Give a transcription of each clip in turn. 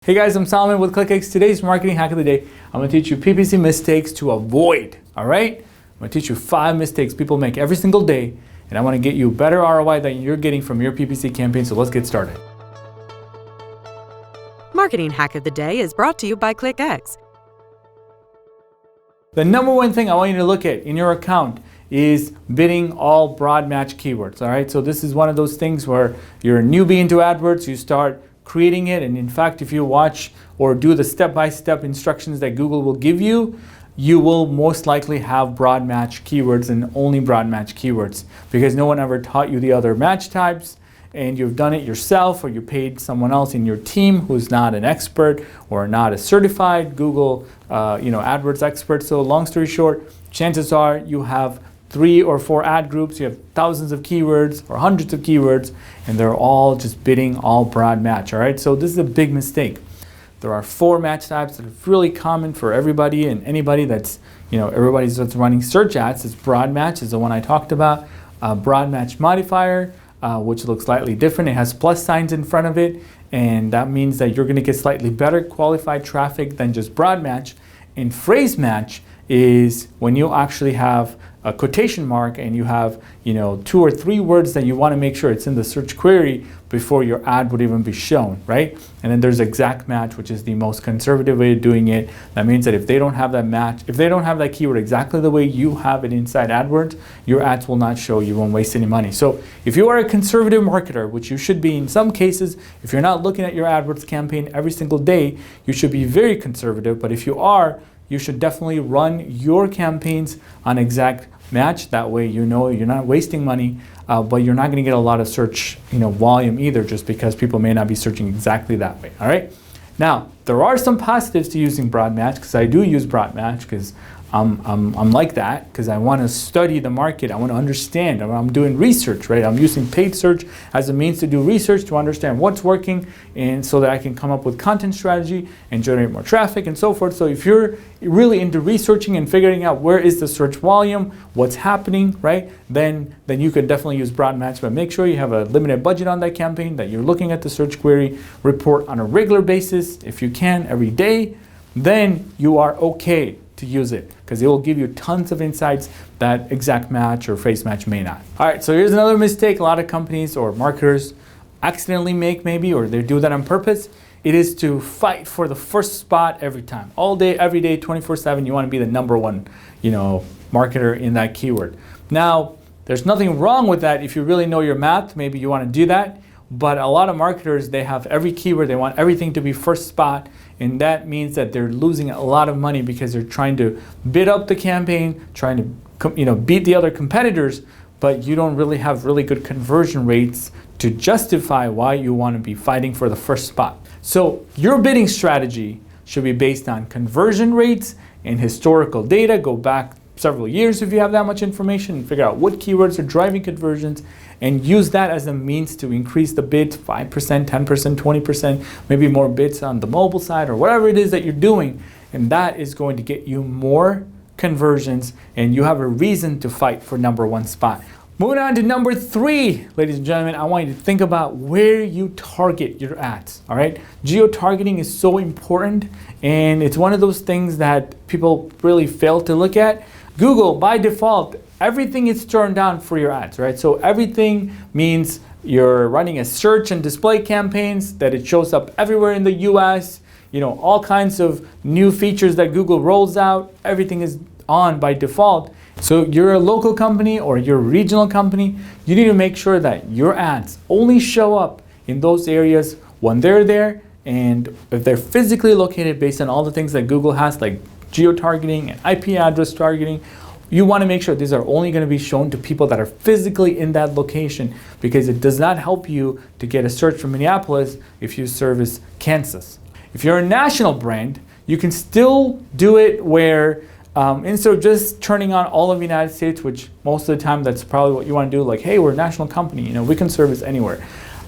Hey guys, I'm Solomon with ClickX. Today's marketing hack of the day, I'm going to teach you PPC mistakes to avoid, all right? I'm going to teach you 5 mistakes people make every single day, and I want to get you better ROI than you're getting from your PPC campaign, so let's get started. Marketing hack of the day is brought to you by ClickX. The number one thing I want you to look at in your account is bidding all broad match keywords, all right? So this is one of those things where you're a newbie into AdWords, you start creating it, and in fact, if you watch or do the step-by-step instructions that Google will give you, you will most likely have broad match keywords and only broad match keywords because no one ever taught you the other match types, and you've done it yourself or you paid someone else in your team who's not an expert or not a certified Google AdWords expert. So long story short, chances are you have 3 or 4 ad groups, you have thousands of keywords or hundreds of keywords, and they're all just bidding all broad match, all right? So this is a big mistake. There are 4 match types that are really common for everybody and anybody that's, everybody's that's running search ads. It's broad match is the one I talked about. Broad match modifier, which looks slightly different. It has plus signs in front of it, and that means that you're gonna get slightly better qualified traffic than just broad match. And phrase match is when you actually have a quotation mark and you have 2 or 3 words that you want to make sure it's in the search query before your ad would even be shown, right? And then there's exact match, which is the most conservative way of doing it. That means that if they don't have that match, if they don't have that keyword exactly the way you have it inside AdWords, your ads will not show. You won't waste any money. So if you are a conservative marketer, which you should be in some cases, if you're not looking at your AdWords campaign every single day, you should be very conservative. But if you are, you should definitely run your campaigns on exact match. That way you're not wasting money, but you're not going to get a lot of search volume either, just because people may not be searching exactly that way. All right. Now there are some positives to using broad match, because I do use broad match because I'm like that, because I want to study the market. I want to understand. I'm doing research, right? I'm using paid search as a means to do research to understand what's working, and so that I can come up with content strategy and generate more traffic and so forth. So if you're really into researching and figuring out where is the search volume, what's happening, right? Then you can definitely use broad match, but make sure you have a limited budget on that campaign, that you're looking at the search query report on a regular basis, if you can, every day. Then you are okay to use it, because it will give you tons of insights that exact match or phrase match may not. All right, so here's another mistake a lot of companies or marketers accidentally make, maybe, or they do that on purpose. It is to fight for the first spot every time. All day, every day, 24/7, you want to be the number one, marketer in that keyword. Now, there's nothing wrong with that if you really know your math. Maybe you want to do that. But a lot of marketers, they have every keyword, they want everything to be first spot, and that means that they're losing a lot of money because they're trying to bid up the campaign, trying to beat the other competitors, but you don't really have really good conversion rates to justify why you want to be fighting for the first spot. So your bidding strategy should be based on conversion rates and historical data. Go back several years if you have that much information and figure out what keywords are driving conversions, and use that as a means to increase the bids 5%, 10%, 20%, maybe more bids on the mobile side or whatever it is that you're doing. And that is going to get you more conversions, and you have a reason to fight for number 1 spot. Moving on to number 3, ladies and gentlemen, I want you to think about where you target your ads, all right? Geo-targeting is so important, and it's one of those things that people really fail to look at. Google, by default, everything is turned on for your ads, right? So everything means you're running a search and display campaigns, that it shows up everywhere in the US, all kinds of new features that Google rolls out, everything is on by default. So you're a local company or you're a regional company, you need to make sure that your ads only show up in those areas when they're there, and if they're physically located based on all the things that Google has, like geo-targeting and IP address targeting. You want to make sure these are only going to be shown to people that are physically in that location, because it does not help you to get a search from Minneapolis if you service Kansas. If you're a national brand, you can still do it where instead of just turning on all of the United States, which most of the time that's probably what you want to do, like, hey, we're a national company, we can service anywhere.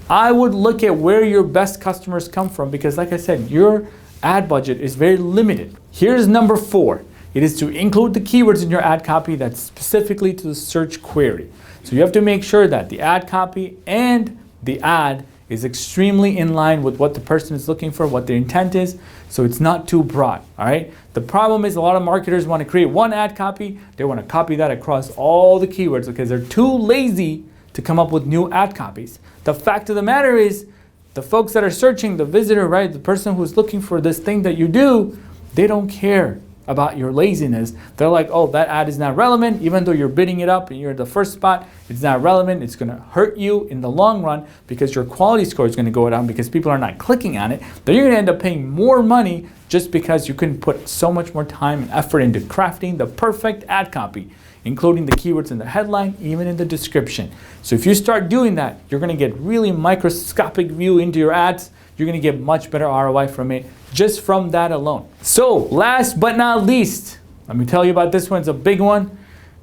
I would look at where your best customers come from, because like I said, your ad budget is very limited. Here's number 4. It is to include the keywords in your ad copy that's specifically to the search query. So you have to make sure that the ad copy and the ad is extremely in line with what the person is looking for, what their intent is, so it's not too broad, all right? The problem is a lot of marketers want to create one ad copy, they want to copy that across all the keywords because they're too lazy to come up with new ad copies. The fact of the matter is, the folks that are searching, the visitor, right, the person who's looking for this thing that you do, they don't care about your laziness. They're like, oh, that ad is not relevant, even though you're bidding it up and you're the first spot, it's not relevant. It's going to hurt you in the long run because your quality score is going to go down because people are not clicking on it. Then you're going to end up paying more money just because you couldn't put so much more time and effort into crafting the perfect ad copy, including the keywords in the headline, even in the description. So if you start doing that, you're going to get really microscopic view into your ads. You're going to get much better ROI from it just from that alone. So last but not least, let me tell you about this one. It's a big one.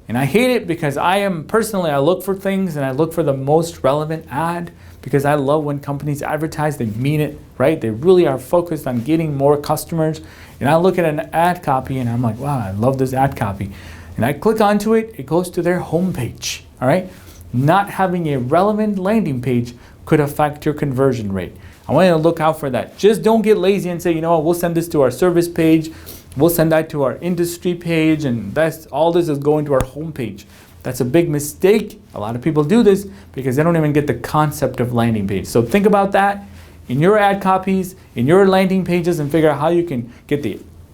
And I hate it because I look for things and I look for the most relevant ad because I love when companies advertise, they mean it, right? They really are focused on getting more customers. And I look at an ad copy and I'm like, wow, I love this ad copy. And I click onto it, it goes to their homepage, all right? Not having a relevant landing page could affect your conversion rate. I want you to look out for that. Just don't get lazy and say, you know what, we'll send this to our service page, we'll send that to our industry page, and all this is going to our homepage. That's a big mistake. A lot of people do this because they don't even get the concept of landing page. So think about that in your ad copies, in your landing pages, and figure out how you can get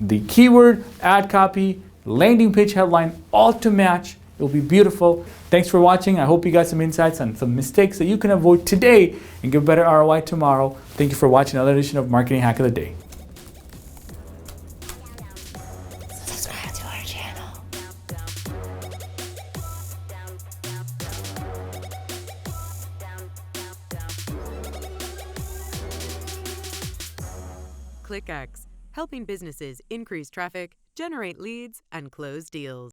the keyword, ad copy, landing page headline all to match. It'll be beautiful. Thanks for watching. I hope you got some insights on some mistakes that you can avoid today and get better ROI tomorrow. Thank you for watching another edition of Marketing Hack of the Day. Subscribe to our channel. ClickX, helping businesses increase traffic, generate leads, and close deals.